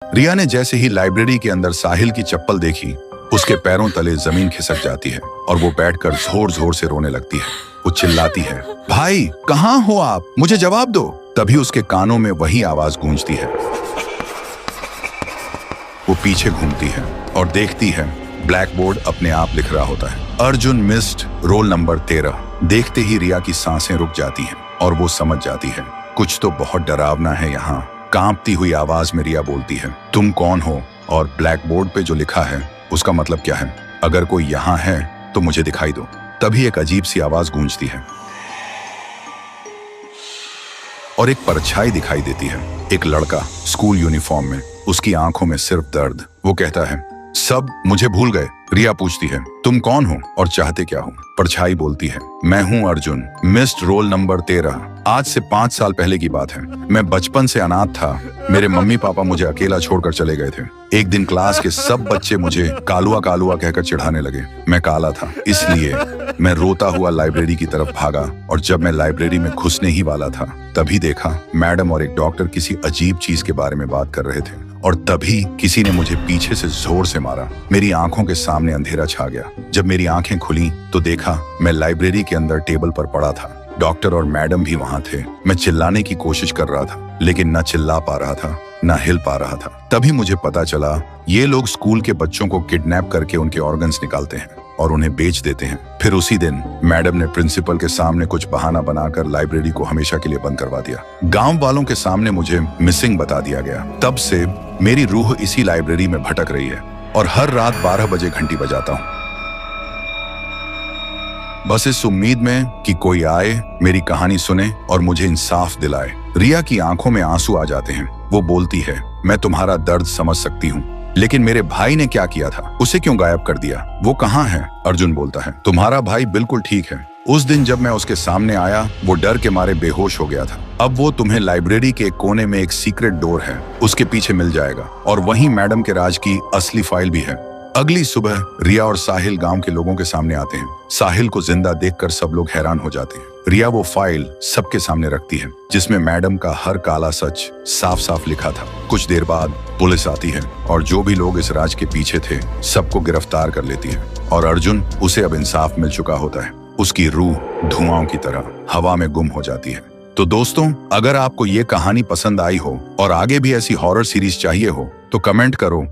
रिया ने जैसे ही लाइब्रेरी के अंदर साहिल की चप्पल देखी, उसके पैरों तले जमीन खिसक जाती है और वो बैठकर जोर जोर से रोने लगती है। वो चिल्लाती है, भाई कहाँ हो आप, मुझे जवाब दो। तभी उसके कानों में वही आवाज गूंजती है। वो पीछे घूमती है और देखती है ब्लैक बोर्ड अपने आप लिख रहा होता है, अर्जुन मिस्ड रोल नंबर 13। देखते ही रिया की सांसें रुक जाती हैं और वो समझ जाती है कुछ तो बहुत डरावना है यहाँ। कांपती हुई आवाज में रिया बोलती है, तुम कौन हो और ब्लैक बोर्ड पे जो लिखा है उसका मतलब क्या है? अगर कोई यहाँ है तो मुझे दिखाई दो। तभी एक अजीब सी आवाज गूंजती है और एक परछाई दिखाई देती है। एक लड़का स्कूल यूनिफॉर्म में, उसकी आंखों में सिर्फ दर्द। वो कहता है, सब मुझे भूल गए। रिया पूछती है, तुम कौन हो और चाहते क्या हो? परछाई बोलती है, मैं हूँ अर्जुन, मिस्ड रोल नंबर 13। आज से 5 साल पहले की बात है। मैं बचपन से अनाथ था। मेरे मम्मी पापा मुझे अकेला छोड़कर चले गए थे। एक दिन क्लास के सब बच्चे मुझे कालुआ कालुआ कहकर चिढ़ाने लगे। मैं काला था, इसलिए मैं रोता हुआ लाइब्रेरी की तरफ भागा और जब मैं लाइब्रेरी में घुसने ही वाला था तभी देखा मैडम और एक डॉक्टर किसी अजीब चीज के बारे में बात कर रहे थे और तभी किसी ने मुझे पीछे से जोर से मारा। मेरी आंखों के सामने अंधेरा छा गया। जब मेरी आंखें खुली तो देखा मैं लाइब्रेरी के अंदर टेबल पर पड़ा था। डॉक्टर और मैडम भी वहां थे। मैं चिल्लाने की कोशिश कर रहा था लेकिन न चिल्ला पा रहा था न हिल पा रहा था। तभी मुझे पता चला ये लोग स्कूल के बच्चों को किडनैप करके उनके ऑर्गन्स निकालते हैं और उन्हें बेच देते हैं। फिर उसी दिन मैडम ने प्रिंसिपल के सामने कुछ बहाना बनाकर लाइब्रेरी को हमेशा के लिए बंद करवा दिया। गांव वालों के सामने मुझे मिसिंग बता दिया गया। तब से मेरी रूह इसी लाइब्रेरी में भटक रही है और हर रात 12 बजे घंटी बजाता हूँ, बस इस उम्मीद में कि कोई आए, मेरी कहानी सुने और मुझे इंसाफ दिलाए। रिया की आंखों में आंसू आ जाते हैं। वो बोलती है, मैं तुम्हारा दर्द समझ सकती हूँ, लेकिन मेरे भाई ने क्या किया था? उसे क्यों गायब कर दिया? वो कहाँ है? अर्जुन बोलता है, तुम्हारा भाई बिल्कुल ठीक है। उस दिन जब मैं उसके सामने आया वो डर के मारे बेहोश हो गया था। अब वो तुम्हें लाइब्रेरी के कोने में एक सीक्रेट डोर है, उसके पीछे मिल जाएगा और वहीं मैडम के राज की असली फाइल भी है। अगली सुबह रिया और साहिल गांव के लोगों के सामने आते हैं। साहिल को जिंदा देखकर सब लोग हैरान हो जाते हैं। रिया वो फाइल सबके सामने रखती है जिसमें मैडम का हर काला सच साफ साफ लिखा था। कुछ देर बाद पुलिस आती है और जो भी लोग इस राज के पीछे थे सबको गिरफ्तार कर लेती है और अर्जुन, उसे अब इंसाफ मिल चुका होता है। उसकी रूह धुआं की तरह हवा में गुम हो जाती है। तो दोस्तों, अगर आपको ये कहानी पसंद आई हो और आगे भी ऐसी हॉरर सीरीज चाहिए हो तो कमेंट करो